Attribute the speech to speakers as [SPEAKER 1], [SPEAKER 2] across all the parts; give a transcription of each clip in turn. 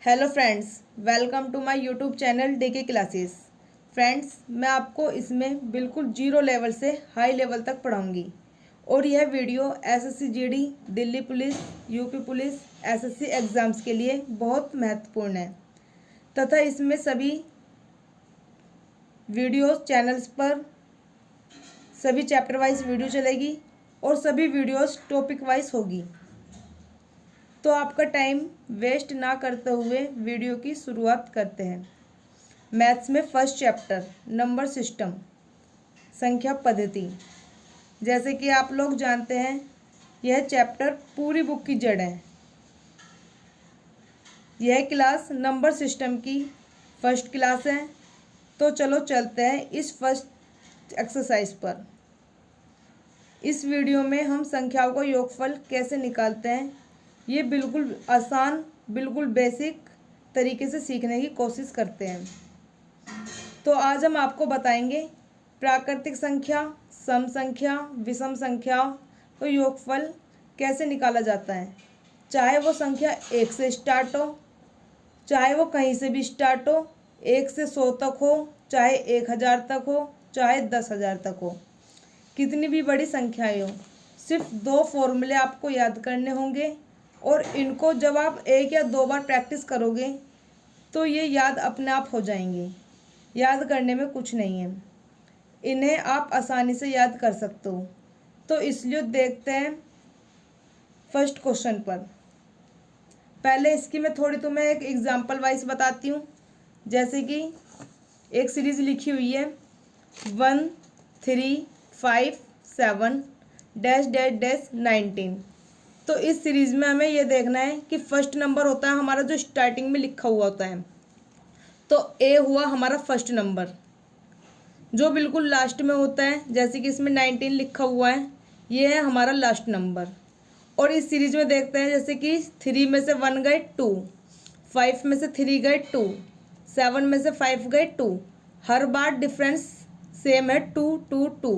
[SPEAKER 1] Hello friends, welcome to my YouTube channel DK classes. Friends, मैं आपको इसमें बिल्कुल जीरो लेवल से हाई लेवल तक पढ़ाऊंगी और यह video SSC GD, Delhi police, UP police, SSC exams के लिए बहुत महत्वपूर्ण है तथा इसमें सभी वीडियोस चैनल्स पर सभी चैप्टर वाइज वीडियो चलेगी और सभी वीडियोस टॉपिक वाइज होगी। तो आपका टाइम वेस्ट ना करते हुए वीडियो की शुरुआत करते हैं। मैथ्स में फर्स्ट चैप्टर नंबर सिस्टम, संख्या पद्धति। जैसे कि आप लोग जानते हैं, यह चैप्टर पूरी बुक की जड़ है। यह क्लास नंबर सिस्टम की फर्स्ट क्लास है। तो चलो चलते हैं इस फर्स्ट एक्सरसाइज पर। इस वीडियो में हम संख्याओं का योगफल कैसे निकालते हैं, ये बिल्कुल आसान, बिल्कुल बेसिक तरीके से सीखने की कोशिश करते हैं। तो आज हम आपको बताएंगे प्राकृतिक संख्या, सम संख्या, विषम संख्या को योगफल कैसे निकाला जाता है। चाहे वो संख्या 1 से स्टार्ट हो, चाहे वो कहीं से भी स्टार्ट हो, 1 से 100 तक हो, चाहे 1000 तक हो, चाहे 10,000 तक हो, कितनी भी बड़ी संख्याएं हो, सिर्फ 2 फॉर्मूले आपको याद करने होंगे और इनको जब आप 1 या 2 बार प्रैक्टिस करोगे तो ये याद अपने आप हो जाएंगे। याद करने में कुछ नहीं है, इन्हें आप आसानी से याद कर सकते हो। तो इसलिए देखते हैं फर्स्ट क्वेश्चन पर। पहले इसकी मैं थोड़ी तुम्हें एक एग्जांपल वाइज बताती हूँ। जैसे कि एक सीरीज़ लिखी हुई है 1 3 5 7 डैश डैश डैश 19। तो इस सीरीज़ में हमें यह देखना है कि फर्स्ट नंबर होता है हमारा जो स्टार्टिंग में लिखा हुआ होता है। तो ए हुआ हमारा फर्स्ट नंबर जो बिल्कुल लास्ट में होता है। जैसे कि इसमें 19 लिखा हुआ है, ये है हमारा लास्ट नंबर। और इस सीरीज़ में देखते हैं जैसे कि 3 में से 1 गए 2, 5 में से 3 गए 2, 7 में से 5 गए 2। हर बार डिफरेंस सेम है 2 2 2।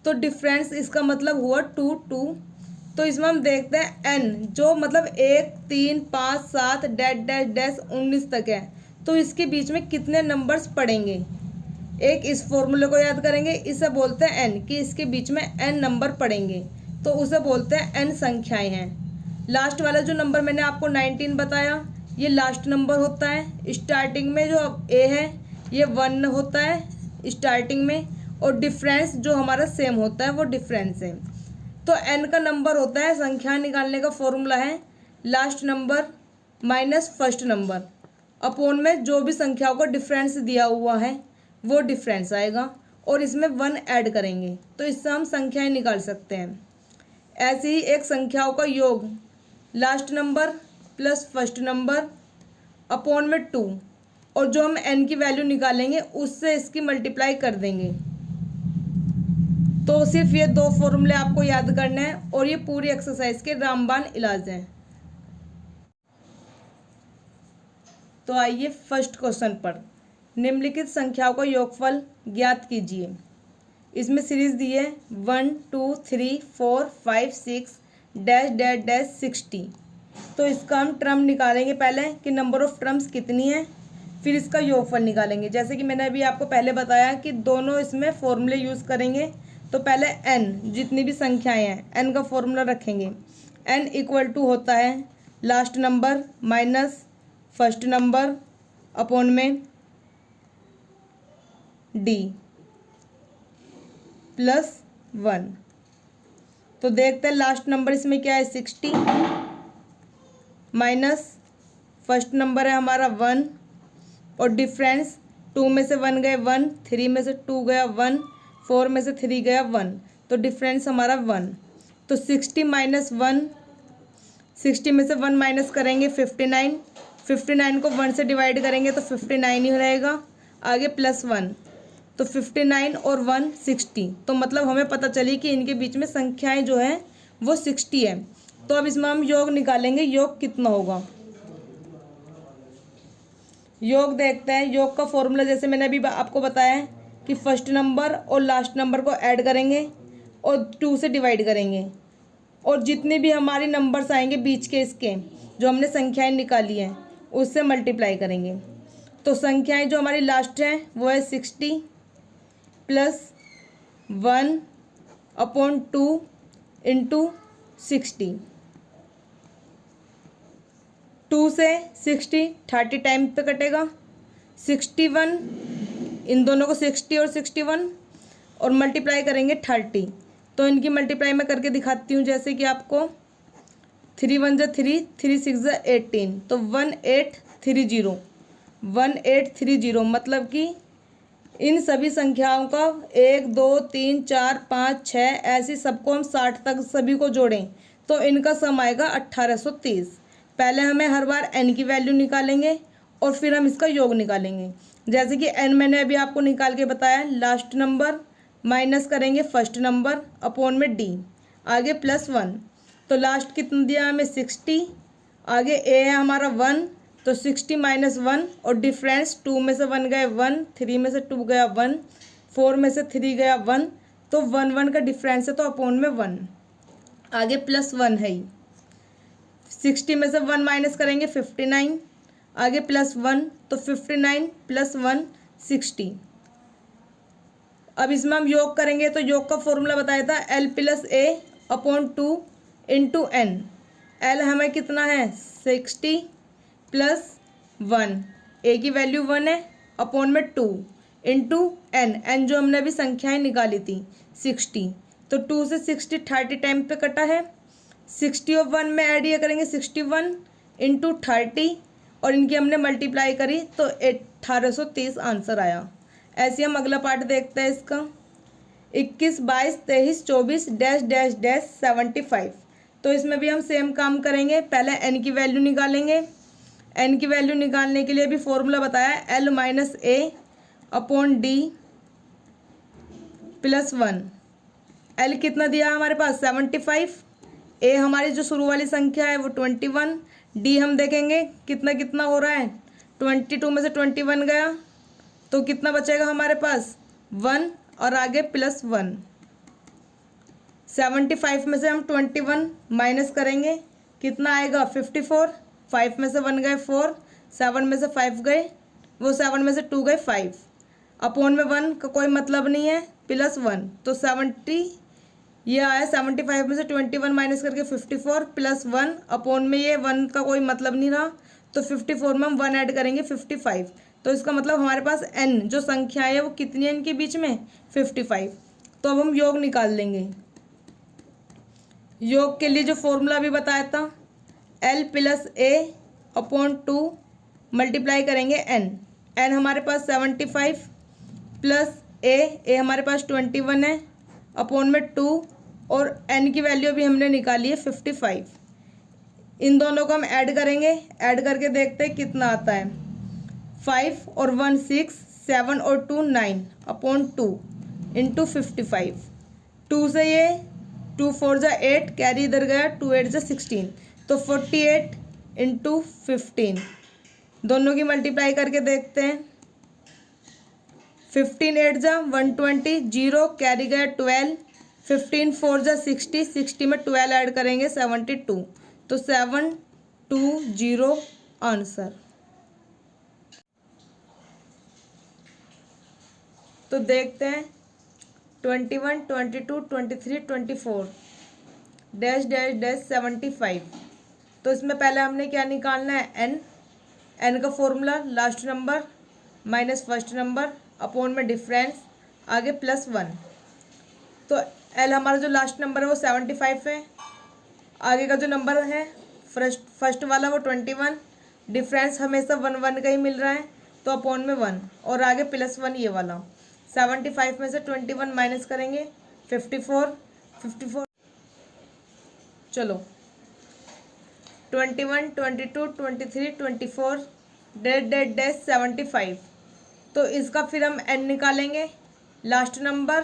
[SPEAKER 1] तो डिफरेंस इसका मतलब हुआ 2 2। तो इसमें हम देखते हैं n, जो मतलब 1 3 5 7 डैश डैश डैश 19 तक है। तो इसके बीच में कितने नंबर्स पड़ेंगे, एक इस फॉर्मूले को याद करेंगे, इसे बोलते हैं n, कि इसके बीच में n नंबर पड़ेंगे तो उसे बोलते हैं n संख्याएं हैं। लास्ट वाला जो नंबर मैंने आपको 19 बताया, ये लास्ट नंबर होता है। स्टार्टिंग में जो a है ये 1 होता है स्टार्टिंग में, और डिफरेंस जो हमारा सेम होता है वो डिफरेंस है। तो n का नंबर होता है, संख्या निकालने का फॉर्मूला है last number minus first number upon में जो भी संख्याओं का डिफरेंस दिया हुआ है वो डिफरेंस आएगा और इसमें 1 ऐड करेंगे तो इससे हम संख्याएं निकाल सकते हैं। ऐसे ही एक संख्याओं का योग last number plus first number upon में 2, और जो हम n की वैल्यू निकालेंगे उससे इसकी मल्टीप्लाई कर देंगे। तो सिर्फ ये 2 फॉर्मूले आपको याद करने हैं और ये पूरी एक्सरसाइज के रामबाण इलाज हैं। तो आइए फर्स्ट क्वेश्चन पर। निम्नलिखित संख्याओं का योगफल ज्ञात कीजिए। इसमें सीरीज दी है 1 2 3 4 5 6 डैश डैश डैश 60। तो इसका हम टर्म निकालेंगे पहले कि नंबर ऑफ टर्म्स कितनी है, फिर इसका योगफल निकालेंगे। जैसे कि मैंने अभी आपको पहले बताया कि दोनों इसमें फॉर्मूले यूज़ करेंगे। तो पहले n, जितनी भी संख्याएं हैं n का फॉर्मूला रखेंगे। n इक्वल टू होता है last number minus first number upon में d प्लस 1। तो देखते हैं लास्ट नंबर इसमें क्या है 60 माइनस फर्स्ट नंबर है हमारा 1, और डिफरेंस 2 में से 1 गए 1, 3 में से 2 गया 1, 4 में से 3 गया 1, तो डिफरेंस हमारा 1। तो 60 माइनस 1, 60 में से 1 माइनस करेंगे 59, 59 को 1 से डिवाइड करेंगे तो 59 ही रहेगा। आगे प्लस 1, तो 59 और 1 60। तो मतलब हमें पता चली कि इनके बीच में संख्याएं जो हैं वो 60 है। तो अब इसमें हम योग निकालेंगे, योग कितना होगा। योग देखते हैं। योग का फॉर्मूला जैसे मैंने अभी आपको बताया है कि फर्स्ट नंबर और लास्ट नंबर को ऐड करेंगे और 2 से डिवाइड करेंगे, और जितने भी हमारे नंबर्स आएंगे बीच के इसके जो हमने संख्याएं निकाली हैं उससे मल्टीप्लाई करेंगे। तो संख्याएं जो हमारी लास्ट हैं वो है 60 प्लस 1/2 इंटू 60। 2 से 60 30 टाइम पे कटेगा। 61, इन दोनों को 60 और 61 और मल्टीप्लाई करेंगे 30। तो इनकी मल्टीप्लाई मैं करके दिखाती हूँ, जैसे कि आपको 3 1 जा 3, 3 6 जा 18, तो 1830 1830। मतलब कि इन सभी संख्याओं का 1 2 3 4 5 6 ऐसी सबको हम 60 तक सभी को जोड़ें तो इनका सम आएगा 1830। पहले हमें हर बार n की वैल्यू निकालेंगे और फिर हम इसका योग निकालेंगे। जैसे कि n मैंने अभी आपको निकाल के बताया, लास्ट नंबर माइनस करेंगे फर्स्ट नंबर अपॉन में d, आगे +1। तो लास्ट कितना दिया हमें 60, आगे a है हमारा 1, तो 60 माइनस 1 और डिफरेंस 2 में से 1 गए 1, 3 में से 2 गया 1, 4 में से 3 गया 1, तो 1 1 का डिफरेंस है तो अपॉन में 1, आगे +1 है ही। 60 में से 1 माइनस करेंगे 59, आगे +1, तो 59 + 1 60। अब इसमें हम योग करेंगे तो योग का फॉर्मूला बताया था L + A/2 into n। L हमें कितना है 60 + 1, a की वैल्यू 1 है, अपॉन में 2 इंटू n जो हमने अभी संख्याएं निकाली थी 60। तो 2 से 60 30 टाइम पे कटा है। 60 और 1 में ऐड ये करेंगे 61 इंटू 30 और इनकी हमने मल्टीप्लाई करी तो 1830 आंसर आया। ऐसे हम अगला पार्ट देखते हैं इसका। 21 22 23 24 डैश डैश डैश 75। तो इसमें भी हम सेम काम करेंगे, पहले n की वैल्यू निकालेंगे। n की वैल्यू निकालने के लिए भी फॉर्मूला बताया L - A/D + 1। L कितना दिया हमारे पास 75, A हमारी जो शुरू वाली संख्या है वो 21, D हम देखेंगे कितना कितना हो रहा है, 22 में से 21 गया तो कितना बचेगा हमारे पास 1 और आगे +1। 75 में से हम 21 माइनस करेंगे, कितना आएगा 54। 5 में से 1 गए 4, 7 में से 5 गए, वो 7 में से 2 गए 5, अपॉन में 1 का कोई मतलब नहीं है, +1। तो 70 ये आया। 75 में से 21 माइनस करके 54 +1, अपॉन में ये 1 का कोई मतलब नहीं रहा, तो 54 में हम 1 ऐड करेंगे 55। तो इसका मतलब हमारे पास n जो संख्या है वो कितनी है इनके बीच में 55। तो अब हम योग निकाल लेंगे। योग के लिए जो फॉर्मूला भी बताया था L + A/2 मल्टीप्लाई करेंगे n हमारे पास 75 प्लस a हमारे पास 21 है, अपॉन में 2 और n की वैल्यू भी हमने निकाली है 55। इन दोनों को हम ऐड करेंगे, ऐड करके देखते हैं कितना आता है। 5 और 1 6, 7 और 2 9 अपॉन 2 इंटू 55। 2 से ये 2 4 जा 8, कैरी इधर गया, 2 8 जा 16, तो 48 इंटू 15। दोनों की मल्टीप्लाई करके देखते हैं। 15 8 जा 120, 0 कैरी गया 12, 15 4 जा 60, 60 में 12 ऐड करेंगे 72, तो 720 आंसर। तो देखते हैं 21 22 23 24 डैश डैश डैश 75। तो इसमें पहले हमने क्या निकालना है n का formula last number minus first number upon में डिफरेंस, आगे +1। तो l हमारा जो लास्ट नंबर है वो 75 है, आगे का जो नंबर है फर्स्ट वाला वो 21, डिफरेंस हमेशा 1 1 का ही मिल रहा है तो अपॉन में 1 और आगे +1 ये वाला। 75 में से 21 माइनस करेंगे 54। चलो 21 22 23 24 डेट डेट डैश 75। तो इसका फिर हम n निकालेंगे, last number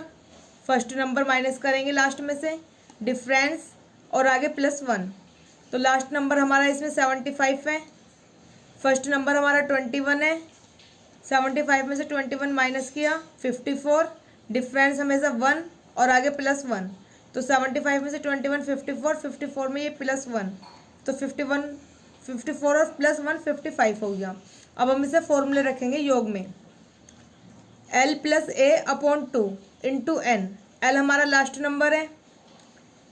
[SPEAKER 1] first number minus करेंगे लास्ट में से, डिफरेंस और आगे +1। तो लास्ट नंबर हमारा इसमें 75 है, फर्स्ट नंबर हमारा 21 है, 75 में से 21 माइनस किया 54, डिफरेंस हमेशा 1 और आगे +1। तो 75 में से 21 54, 54 में ये +1, तो 54 और प्लस 1 55 हो गया। अब हम इसे फॉर्मूले रखेंगे योग में, L प्लस ए अपॉन 2 इंटू एन। L हमारा लास्ट नंबर है,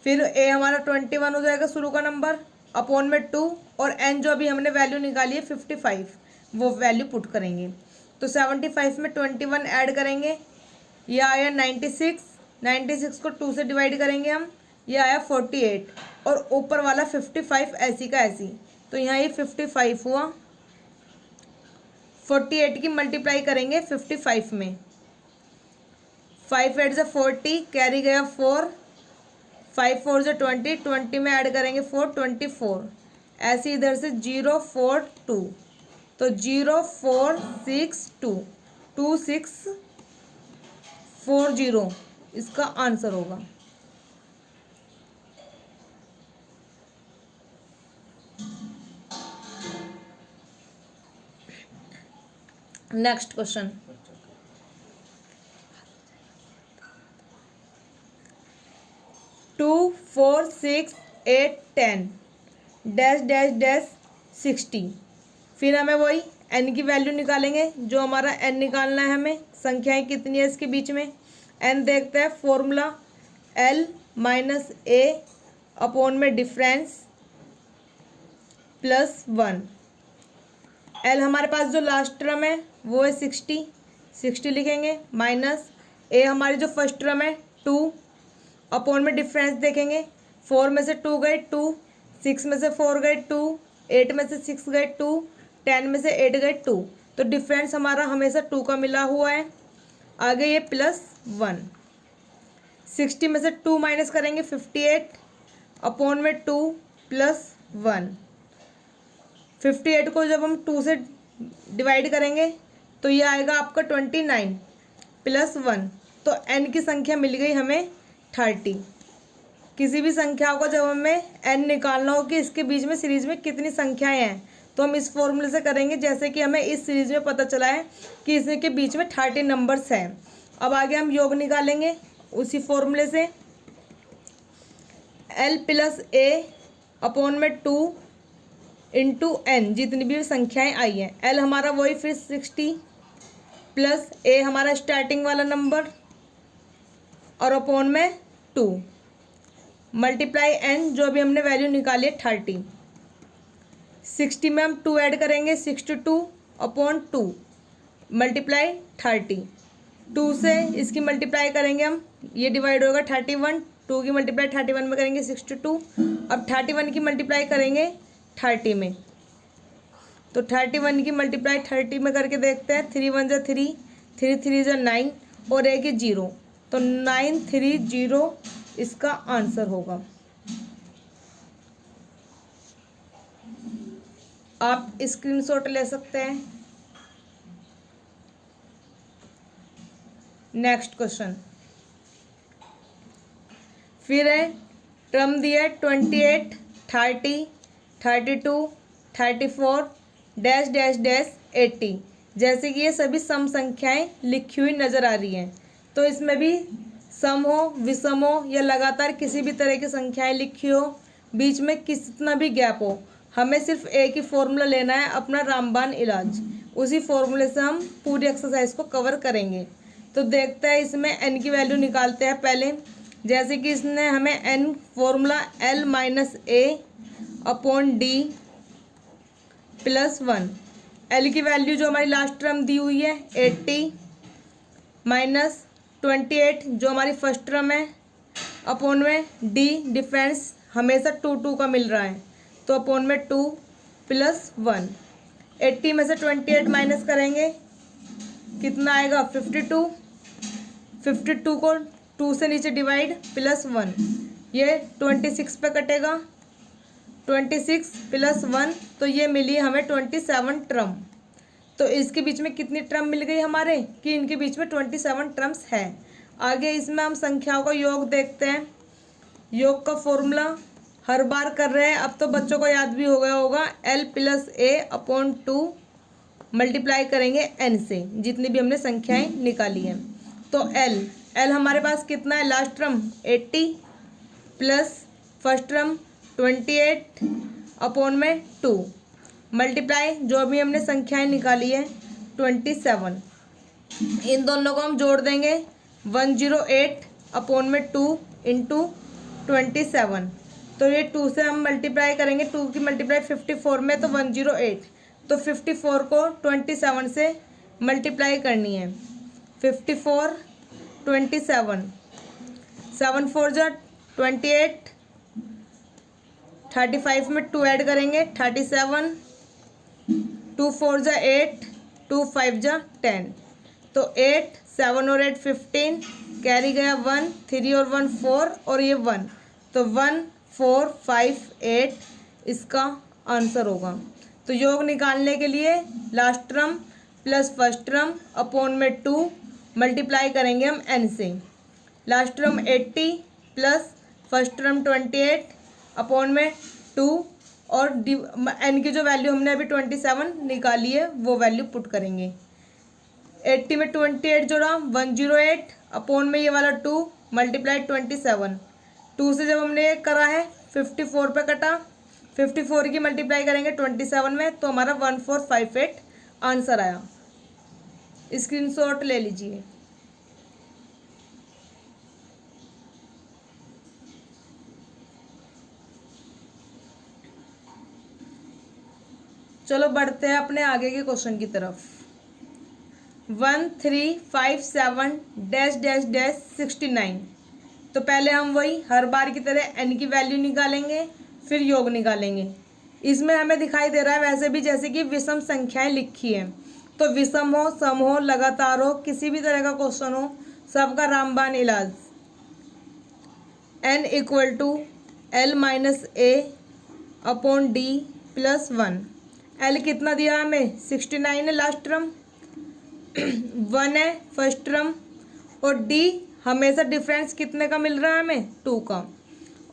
[SPEAKER 1] फिर A हमारा 21 हो जाएगा शुरू का नंबर, अपॉन में 2, और n जो अभी हमने वैल्यू निकाली है 55, वो वैल्यू पुट करेंगे। तो 75 में 21 ऐड करेंगे, ये आया 96, 96 को 2 से डिवाइड करेंगे हम, ये आया 48, और ऊपर वाला 55 ऐसी का ऐसी, तो यहाँ ये 55 हुआ। 48 की मल्टीप्लाई करेंगे 55 में, 5 8 से 40, कैरी गया 4, 5 4 से 20, 20 में ऐड करेंगे 4, 24, ऐसे इधर से 0 4 2, तो 0 4 6 2 2 6 4 0 इसका आंसर होगा। Next question, two 4 6 8 10 dash dash dash 60। फिर हमें वही n की वैल्यू निकालेंगे, जो हमारा n निकालना है हमें, संख्याएं कितनी है इसके बीच में। n देखते हैं formula, l minus a upon में डिफरेंस प्लस 1। l हमारे पास जो लास्ट टर्म है वो है 60, 60 लिखेंगे, माइनस a हमारी जो फर्स्ट टर्म है 2, अपॉन में डिफरेंस देखेंगे, 4 में से 2 गए 2, 6 में से 4 गए 2, 8 में से 6 गए 2, 10 में से 8 गए 2, तो डिफरेंस हमारा हमेशा 2 का मिला हुआ है। आगे ये प्लस 1, 60 में से 2 माइनस करेंगे 58, अपॉन में 2 प्लस 1। 58 को जब हम 2 से डिवाइड करेंगे तो ये आएगा आपका 29 प्लस 1, तो n की संख्या मिल गई हमें 30। किसी भी संख्या को जब हमें n निकालना हो कि इसके बीच में सीरीज में कितनी संख्याएं हैं, तो हम इस फॉर्मूले से करेंगे, जैसे कि हमें इस सीरीज में पता चला है कि इसके बीच में 30 नंबर्स हैं। अब आगे हम योग निकालेंगे उसी फॉर्मूले से, l प्लस a अपॉन में 2 इंटू n, जितनी भी संख्याएं आई हैं। l हमारा वही फिर 60 प्लस a हमारा स्टार्टिंग वाला नंबर और अपॉन में 2 मल्टीप्लाई n, जो भी हमने वैल्यू निकाली है 30। 60 में हम 2 ऐड करेंगे, 62 अपॉन 2 मल्टीप्लाई 30। 2 से इसकी मल्टीप्लाई करेंगे हम, ये डिवाइड होगा 31, 2 की मल्टीप्लाई 31 में करेंगे 62। अब 31 की मल्टीप्लाई करेंगे 30 में, तो 31 की मल्टीप्लाई 30 में करके देखते हैं, 3 1 जा 3, 3 3 जा 9, और एक 0, तो 930 इसका आंसर होगा। आप स्क्रीनशॉट ले सकते हैं। नेक्स्ट क्वेश्चन, फिर है टर्म दिया है 28 30 32 34 डैश डैश डैश 80। जैसे कि ये सभी सम संख्याएं लिखी हुई नज़र आ रही हैं, तो इसमें भी सम हो, विषम हो, या लगातार किसी भी तरह की संख्याएं लिखी हो, बीच में कितना भी गैप हो, हमें सिर्फ एक ही फॉर्मूला लेना है, अपना रामबाण इलाज। उसी फॉर्मूले से हम पूरी एक्सरसाइज को कवर करेंगे। तो देखते हैं, इसमें n की वैल्यू निकालते हैं पहले। जैसे कि इसने हमें n formula l minus a upon D plus 1। l की वैल्यू जो हमारी लास्ट टर्म दी हुई है 80 माइनस 28 जो हमारी फर्स्ट टर्म है, अपॉन में डी डिफरेंस हमेशा 2 2 का मिल रहा है, तो अपॉन में 2 प्लस 1। 80 में से 28 माइनस करेंगे, कितना आएगा 52। 52 को 2 से नीचे डिवाइड, प्लस 1, ये 26 पे कटेगा, 26 प्लस 1, तो ये मिली हमें 27 टर्म। तो इसके बीच में कितनी टर्म मिल गई हमारे, कि इनके बीच में 27 टर्म्स है। आगे इसमें हम संख्याओं का योग देखते हैं। योग का फॉर्मूला हर बार कर रहे हैं, अब तो बच्चों को याद भी हो गया होगा, l plus a upon 2 multiply करेंगे n से, जितनी भी हमने संख्याएं निकाली हैं। तो l हमारे पास कितना है, last term 80 plus first term 28 upon में 2, मल्टीप्लाई जो भी हमने संख्याएं निकाली है 27, इन दोनों को हम जोड़ देंगे 108 अपॉन में 2 इंटू 27। तो ये 2 से हम मल्टीप्लाई करेंगे, 2 की मल्टीप्लाई 54 में तो 108, तो 54 को 27 से मल्टीप्लाई करनी है। 54 27 7 4 जा 28, 35 में 2 ऐड करेंगे 37, 2 4 जा 8, 2 5 जा 10, तो 8 7 और 8 15, कैरी गया 1, 3 और 1 4 और ये 1, तो 1 4 5 8 इसका आंसर होगा। तो योग निकालने के लिए last term plus first term upon में 2 मल्टीप्लाई करेंगे हम n से। Last term 80 plus first term 28 upon में 2 और n की जो वैल्यू हमने अभी 27 निकाली है वो वैल्यू पुट करेंगे। 80 में 28 जोड़ा 108 अपॉन में ये वाला 2 मल्टीप्लाई 27, 2 से जब हमने ये करा है 54 पे कटा, 54 की मल्टीप्लाई करेंगे 27 में तो हमारा 1458 आंसर आया। स्क्रीनशॉट ले लीजिए। चलो बढ़ते हैं अपने आगे के क्वेश्चन की तरफ। 1357 डैश डैश डैश 69। तो पहले हम वही हर बार की तरह n की वैल्यू निकालेंगे, फिर योग निकालेंगे। इसमें हमें दिखाई दे रहा है वैसे भी जैसे कि विषम संख्याएं लिखी हैं, तो विषम हो, सम हो, लगातार हो, किसी भी तरह का क्वेश्चन हो, सबका रामबाण इलाज। n equal to l minus A upon D plus 1। l कितना दिया हमें 69 है लास्ट टर्म, 1 है फर्स्ट टर्म, और d हमेशा डिफरेंस कितने का मिल रहा है हमें 2 का,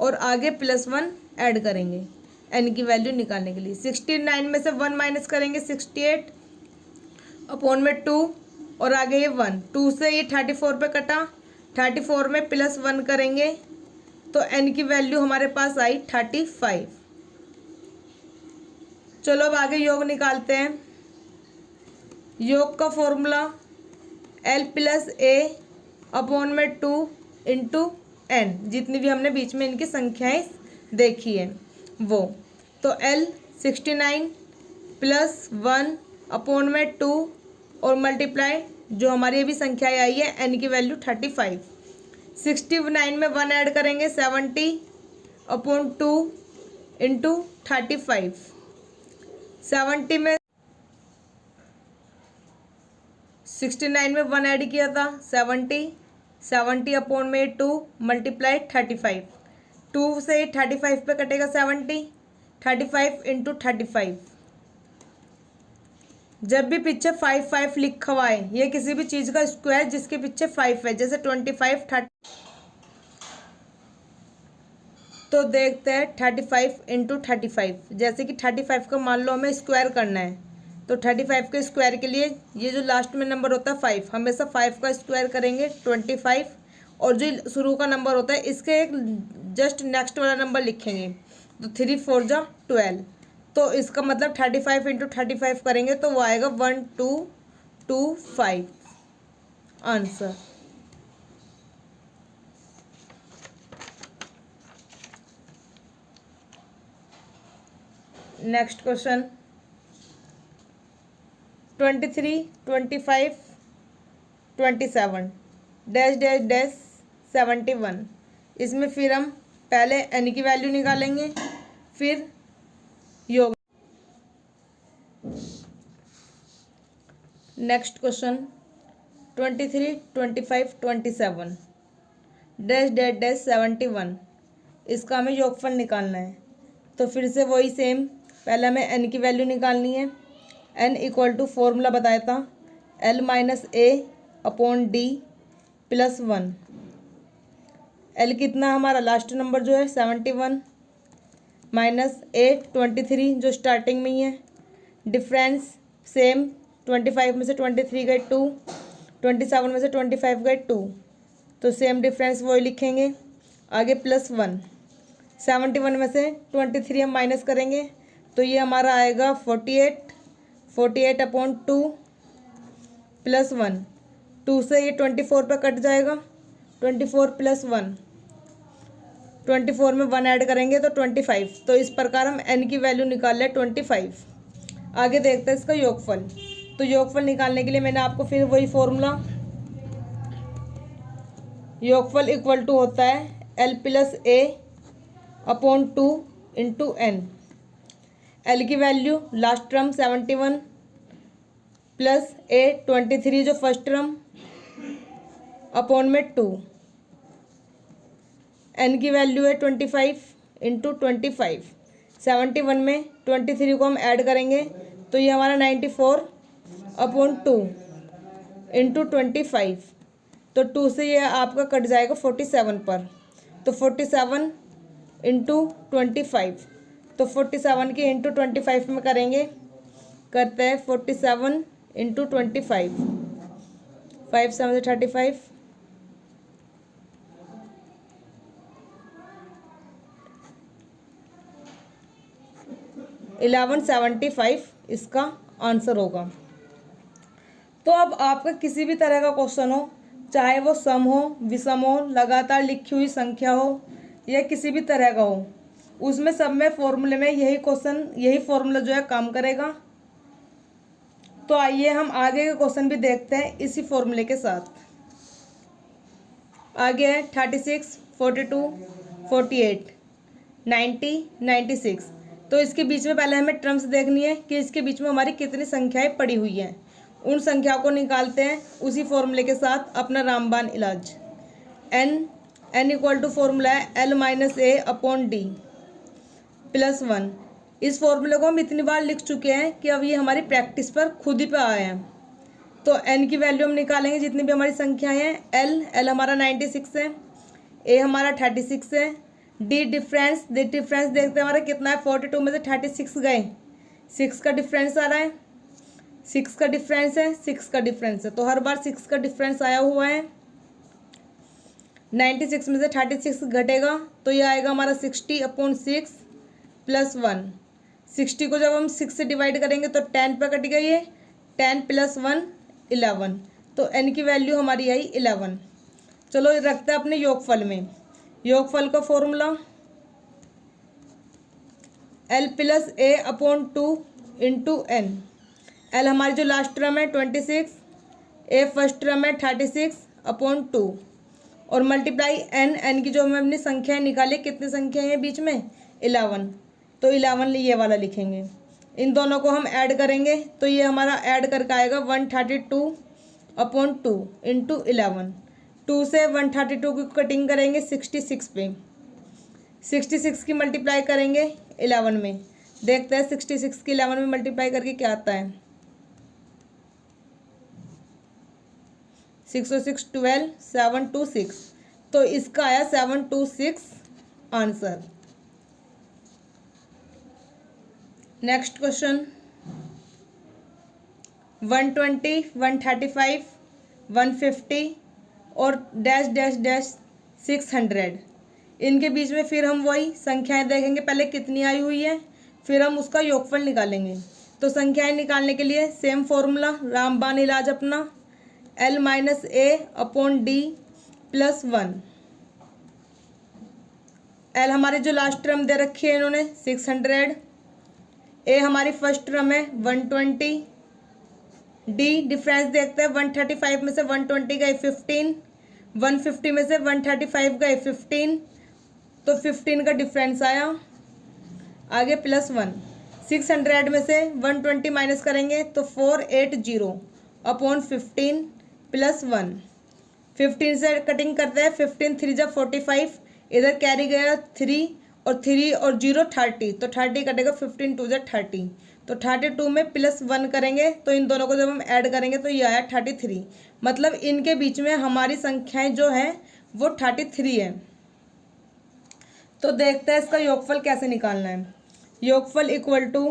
[SPEAKER 1] और आगे प्लस 1 ऐड करेंगे n की वैल्यू निकालने के लिए। 69 में से 1 माइनस करेंगे 68 अपॉन में 2 और आगे ये 1, 2 से ये 34 पे कटा, 34 में प्लस 1 करेंगे तो n की वैल्यू हमारे पास आई 35। चलो अब आगे योग निकालते हैं। योग का फॉर्मूला l प्लस ए अपॉन में 2 इंटू n, जितनी भी हमने बीच में इनकी संख्याएं देखी है वो, तो l 69 प्लस 1 अपॉन में 2 और मल्टीप्लाई जो हमारी अभी संख्याएं आई है n की वैल्यू 35। 69 में 1 ऐड करेंगे 70 अपॉन 2 इंटू 35। 70 में 69 में 1 ऐड किया था 70 अपॉन में 2 मल्टीप्लाई 35, 2 से 35 पे कटेगा 70, 35 इंटू 35। जब भी पीछे 5 लिखा हुआ है, ये किसी भी चीज़ का स्क्वायर जिसके पीछे 5 है, जैसे 25 30, तो देखते हैं 35 इंटू 35। जैसे कि 35 का मान लो हमें स्क्वायर करना है, तो 35 के स्क्वायर के लिए ये जो लास्ट में नंबर होता है 5, हमेशा 5 का स्क्वायर करेंगे 25, और जो शुरू का नंबर होता है इसके एक जस्ट नेक्स्ट वाला नंबर लिखेंगे, तो 3 4 जा 12, तो इसका मतलब 35 इंटू 35 करेंगे तो वो आएगा 1225 answer. Next question 23 25 27 dash dash dash 71। इसमें फिर हम पहले n की वैल्यू निकालेंगे, फिर योग। Next question 23 25 27 dash dash dash 71। इसका हमें योगफल निकालना है, तो फिर से वही सेम, पहले हमें n की वैल्यू निकालनी है। n इक्वल टू फॉर्मूला बताया था l minus A upon D plus 1। l कितना हमारा लास्ट नंबर जो है 71 माइनस ए 23 जो स्टार्टिंग में ही है, डिफरेंस सेम, 25 में से 23 गए 2, 27 में से 25 गए 2, तो सेम डिफरेंस वही लिखेंगे, आगे प्लस 1। 71 में से 23 हम माइनस करेंगे तो ये हमारा आएगा 48 अपॉन 2 प्लस 1। 2 से ये 24 पे कट जाएगा, 24 प्लस 1, 24 में 1 ऐड करेंगे तो 25। तो इस प्रकार हम n की वैल्यू निकाल लें 25। आगे देखते हैं इसका योगफल। तो योगफल निकालने के लिए मैंने आपको फिर वही फॉर्मूला, योगफल इक्वल टू होता है l plus a upon 2 into n। l की value last term 71 plus a 23 जो फर्स्ट टर्म अपॉन में 2। n की वैल्यू है 25 इंटू 25। 71 में 23 को हम ऐड करेंगे तो ये हमारा 94 अपॉन 2 इंटू 25। तो 2 से ये आपका कट जाएगा 47 पर, तो 47 इंटू 25। तो 47 के इंटू 25 में करेंगे, करते हैं 47 इंटू 25, 5 7 35, 1175 इसका आंसर होगा। तो अब आपका किसी भी तरह का क्वेश्चन हो, चाहे वो सम हो, विषम हो, लगातार लिखी हुई संख्या हो या किसी भी तरह का हो, उसमें सब में फॉर्मूले में यही फॉर्मूला जो है काम करेगा। तो आइए हम आगे के क्वेश्चन भी देखते हैं इसी फॉर्मूले के साथ। आगे है 36, 42, 48, 90, 96। तो इसके बीच में पहले हमें टर्म्स देखनी है कि इसके बीच में हमारी कितनी संख्याएं पड़ी हुई हैं। उन संख्याओं को निकालते हैं उसी फॉर्मूले के साथ, अपना रामबाण इलाज। n इक्वल टू फॉर्मूला है l minus A upon D plus 1। इस फॉर्मूले को हम इतनी बार लिख चुके हैं कि अब ये हमारी प्रैक्टिस पर खुद ही पे आए हैं। तो n की वैल्यू हम निकालेंगे जितनी भी हमारी संख्याएं हैं। l हमारा 96 है, a हमारा 36 है, डी डिफरेंस देखते हैं हमारा कितना है। 42 में से 36 गए, 6 का डिफरेंस आ रहा है, 6 का डिफरेंस है, 6 का डिफरेंस है, तो हर बार 6 का डिफरेंस आया हुआ है। 96 में से 36 घटेगा तो ये आएगा हमारा 60 अपॉन 6 प्लस 1। 60 को जब हम 6 से डिवाइड करेंगे तो 10 पर कट गई है, 10 प्लस 1 11। तो n की वैल्यू हमारी आई 11। चलो रखते हैं अपने योगफल में। योगफल का formula l plus a upon 2 into n। l हमारी जो लास्ट टर्म है 26, a फर्स्ट टर्म है 36 अपॉन 2 और मल्टीप्लाई n की जो हमें अपनी संख्याएं निकाली, कितनी संख्याएं हैं बीच में 11, तो 11 ये वाला लिखेंगे। इन दोनों को हम ऐड करेंगे तो ये हमारा ऐड करके आएगा 132 अपॉन 2 इंटू 11। 2 से 132 की कटिंग करेंगे 66 पे, 66 की मल्टीप्लाई करेंगे 11 में। देखते हैं 66 की 11 में मल्टीप्लाई करके क्या आता है। 6 और 6 12, 726। तो इसका आया 726 आंसर। नेक्स्ट क्वेश्चन 120, 135, 150 और डैश डैश डैश 600। इनके बीच में फिर हम वही संख्याएं देखेंगे, पहले कितनी आई हुई है, फिर हम उसका योगफल निकालेंगे। तो संख्याएं निकालने के लिए सेम फॉर्मूला, रामबाण इलाज अपना, l minus A upon D plus 1। l हमारी जो लास्ट टर्म दे रखी है इन्होंने 600, a हमारी फर्स्ट टर्म है 120, d डिफरेंस देखते हैं 135 में से 120 गए 15, 150 में से 135 गए 15, तो 15 का डिफरेंस आया। आगे प्लस 1, 600 में से 120 माइनस करेंगे तो 480 अपॉन 15 प्लस 1। 15 से कटिंग करते हैं, 15 3 जा 45, इधर कैरी गया 3 और 3 और 0 30, तो 30 कटेगा, 15 2 जा 30, तो 32 में प्लस 1 करेंगे तो इन दोनों को जब हम ऐड करेंगे तो ये आया 33। मतलब इनके बीच में हमारी संख्याएं जो हैं वो 33 है। तो देखते हैं इसका योगफल कैसे निकालना है। योगफल equal to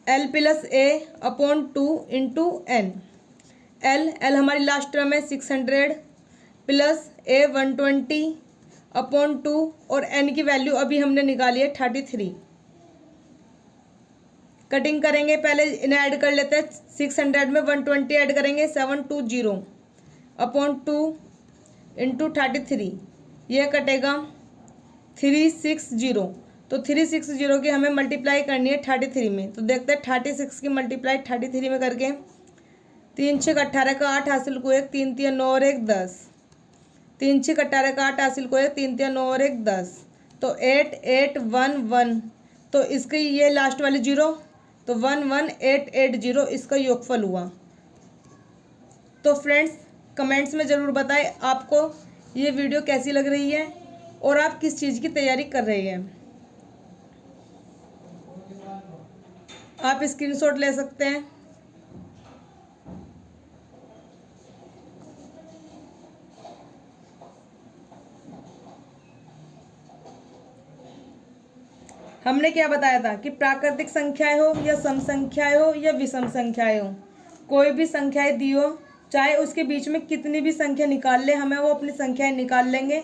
[SPEAKER 1] l plus a upon 2 into n। l हमारी लास्ट टर्म है 600 प्लस a 120 अपॉन 2 और n की वैल्यू अभी हमने निकाली है 33। कटिंग करेंगे, पहले इन्हें ऐड कर लेते हैं। 600 में 120 ऐड करेंगे, 720 अपॉन 2 इंटू 33, यह कटेगा 360। तो 360 की हमें मल्टीप्लाई करनी है 33 में। तो देखते हैं 36 की मल्टीप्लाई 33 में करके। 3 6 18 का 8 हासिल को 1, 3 3 9 और 1 10। 3 6 18 का 8 हासिल को 1, 3 3 9 और 1 10। तो 8 8 1 1। तो इसकी ये लास्ट वाली 0, तो 1 1 8 8 0 इसका योगफल हुआ। तो फ्रेंड्स कमेंट्स में ज़रूर बताएं आपको ये वीडियो कैसी लग रही है और आप किस चीज़ की तैयारी कर रहे हैं। आप स्क्रीनशॉट ले सकते हैं। हमने क्या बताया था कि प्राकृतिक संख्याएं हो या सम संख्याएं हो या विषम संख्याएं हो, कोई भी संख्याएं दी हो, चाहे उसके बीच में कितनी भी संख्या निकाल ले, हमें वो अपनी संख्याएं निकाल लेंगे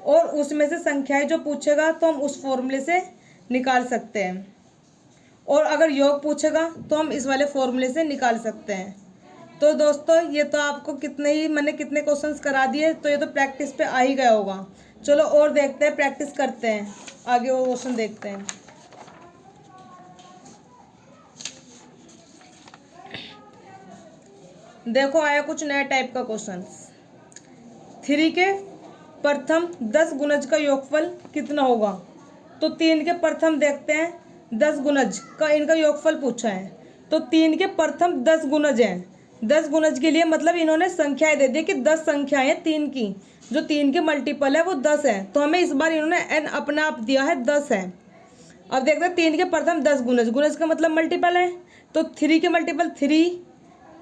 [SPEAKER 1] और उसमें से संख्याएं जो पूछेगा तो हम उस फॉर्मूले से निकाल सकते हैं। और अगर योग पूछेगा तो हम इस वाले फॉर्मूले से निकाल सकते हैं। तो दोस्तों ये तो आपको मैंने कितने क्वेश्चंस करा दिए, तो ये तो प्रैक्टिस पे आ ही गया होगा। चलो और देखते हैं, प्रैक्टिस करते हैं, आगे वो क्वेश्चन देखते हैं। देखो आया कुछ नया टाइप का क्वेश्चन। 3 के प्रथम 10 गुणज का योगफल कितना होगा। तो 3 के प्रथम देखते हैं 10 गुणज का इनका योगफल पूछा है। तो 3 के प्रथम 10 गुणज हैं। 10 गुणज के लिए मतलब इन्होंने संख्याएं दे दी कि 10 संख्याएं 3 की, जो 3 के मल्टीपल है वो 10 है। तो हमें इस बार इन्होंने n अपना आप दिया है 10 है। अब देखते हैं 3 के प्रथम 10 गुणज, गुणज का मतलब मल्टीपल है। तो 3 के मल्टीपल 3,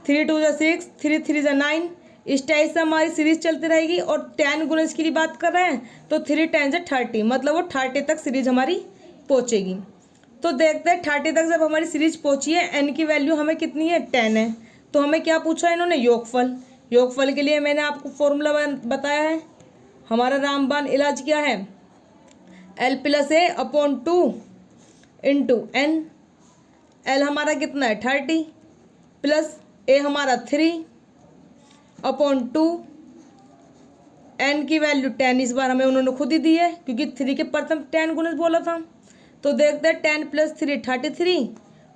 [SPEAKER 1] 3 2 6, 3 3 9, इस टाइप से हमारी सीरीज चलती रहेगी। और 10 गुणज की बात कर रहे हैं तो 3 10 30, मतलब वो 30 तक सीरीज हमारी पहुंचेगी। तो देखते हैं 30 तक जब हमारी सीरीज पहुंची है, n की वैल्यू हमें कितनी है 10 है। तो हमें क्या पूछा है इन्होंने, योगफल। योगफल के लिए मैंने आपको फॉर्मूला बताया है, हमारा रामबाण इलाज क्या है, l + a upon 2 into n। l हमारा कितना है 30 प्लस a हमारा 3 अपॉन 2, n की वैल्यू 10 इस बार हमें उन्होंने खुद ही दी है क्योंकि 3 के प्रथम 10 गुणज बोला था। तो देखते हैं 10 + 3 33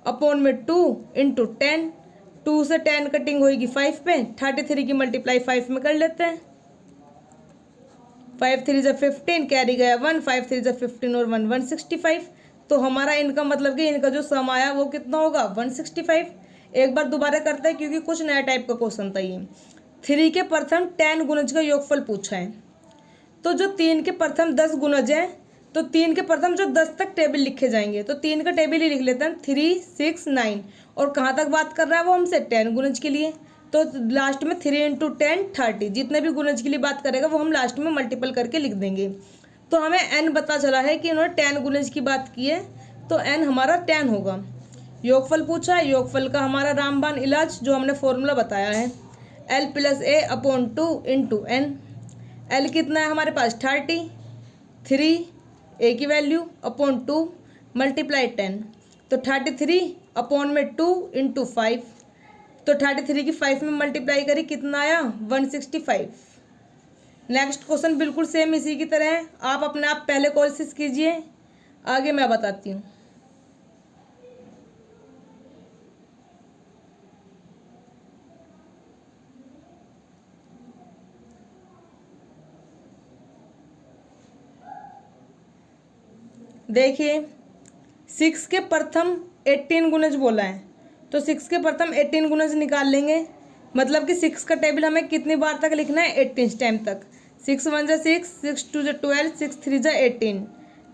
[SPEAKER 1] अपॉन में 2 इंटू 10। 2 से 10 कटिंग होगी 5 पे, 33 की मल्टीप्लाई 5 में कर लेते हैं। 5 3 = 15, कैरी गया 1, 5 3 = 15 और 1 165। तो हमारा इनका मतलब कि इनका जो सम आया वो कितना होगा 165। एक बार दोबारा करते हैं क्योंकि कुछ नया टाइप का क्वेश्चन था ये। 3 के प्रथम 10 गुणज का योगफल पूछा है। तो जो 3 के प्रथम 10 गुणज है, तो 3 के प्रथम जो 10 तक टेबल लिखे जाएंगे, तो 3 का टेबल ही लिख लेते हैं 3 6 9। और कहाँ तक बात कर रहा है वो हमसे 10 गुणज के लिए। तो लास्ट में 3 × 10 30, जितने भी गुणज के लिए बात करेगा वो हम लास्ट में मल्टीपल करके लिख देंगे। तो हमें n पता चला है कि इन्होंने 10 गुणज की बात की है, तो n हमारा 10 होगा। योगफल पूछा है, योगफल का हमारा रामबाण इलाज जो हमने फॉर्मूला बताया है, l + a upon 2 into n। l कितना है हमारे पास 30, 3 a की वैल्यू अपॉन 2 मल्टीप्लाई 10। तो 33 अपॉन में 2 इंटू 5। तो 33 की 5 में मल्टीप्लाई करी, कितना आया 165। नेक्स्ट क्वेश्चन बिल्कुल सेम इसी की तरह है, आप अपने आप पहले कोशिश कीजिए, आगे मैं बताती हूँ। देखिए 6 के प्रथम 18 गुणज बोला है, तो 6 के प्रथम 18 गुणज निकाल लेंगे। मतलब कि 6 का टेबल हमें कितनी बार तक लिखना है 18 टाइम तक। 6 1 = 6, 6 2 = 12, 6 3 = 18।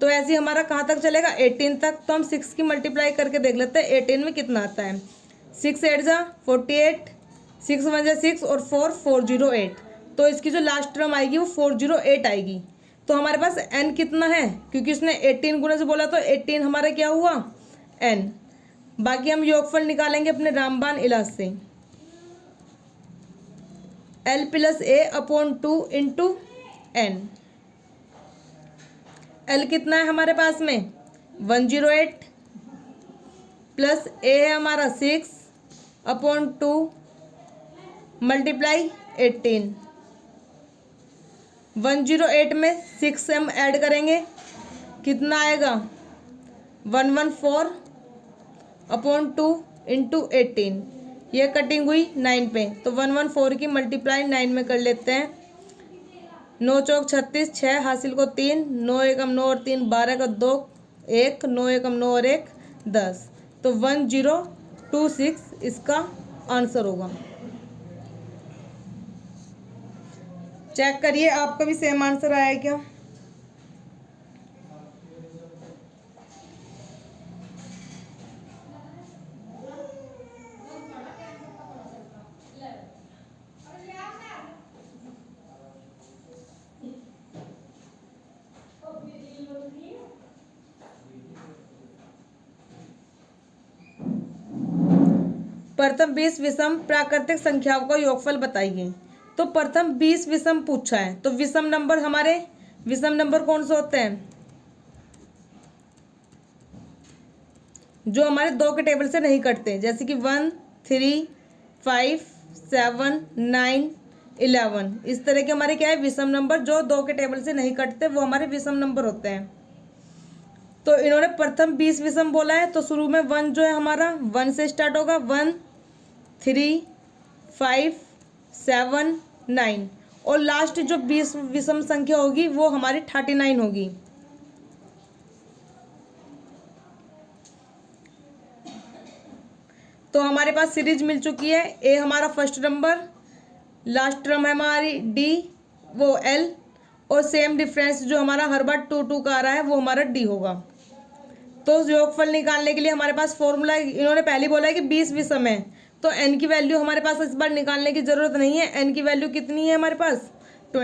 [SPEAKER 1] तो ऐसे ही हमारा कहाँ तक चलेगा 18 तक। तो हम 6 की मल्टीप्लाई करके देख लेते हैं 18 में कितना आता है। 6 8 = 48, 6 1 = 6 और 4 408। तो इसकी जो लास्ट टर्म आएगी वो 408 आएगी। तो हमारे पास n कितना है, क्योंकि उसने 18 गुणज बोला तो 18 हमारा क्या हुआ n। बाकी हम योगफल निकालेंगे अपने रामबाण इलाज से। l + a upon 2 into n। L कितना है हमारे पास में 108 प्लस ए है हमारा 6/2 मल्टीप्लाई 18। 108 में 6 हम ऐड करेंगे, कितना आएगा 114/2 इंटू 18। ये कटिंग हुई 9 पे, तो 114 की मल्टीप्लाई 9 में कर लेते हैं। 9 चौक 36, 6 हासिल को 3, 9 एकम 9 और 3 12 का 2 1, 9 एकम 9 और 1 10, तो 1026 इसका आंसर होगा। चेक करिए आपका भी सेम आंसर आया क्या। प्रथम 20 विषम प्राकृतिक संख्याओं का योगफल बताइए। तो प्रथम 20 विषम पूछा है, तो विषम नंबर हमारे विषम नंबर कौन से होते हैं, जो हमारे 2 के टेबल से नहीं कटते, जैसे कि 1 3 5 7 9 11। इस तरह के हमारे क्या है विषम नंबर जो 2 के टेबल से नहीं कटते, वो हमारे विषम नंबर होते हैं। तो इन्होंने प्रथम 20 विषम बोला है, तो शुरू में 1 जो है हमारा 1 से स्टार्ट होगा, 1 3 5 7 9, और लास्ट जो 20 विषम संख्या होगी वो हमारी 39 होगी। तो हमारे पास सीरीज मिल चुकी है। ए हमारा फर्स्ट नंबर, लास्ट टर्म है हमारी डी वो एल, और सेम डिफरेंस जो हमारा हर बार 2 2 का आ रहा है वो हमारा डी होगा। तो योगफल निकालने के लिए हमारे पास फॉर्मूला, इन्होंने पहले बोला है कि 20 विषम है, तो एन की वैल्यू हमारे पास इस बार निकालने की ज़रूरत नहीं है। एन की वैल्यू कितनी है हमारे पास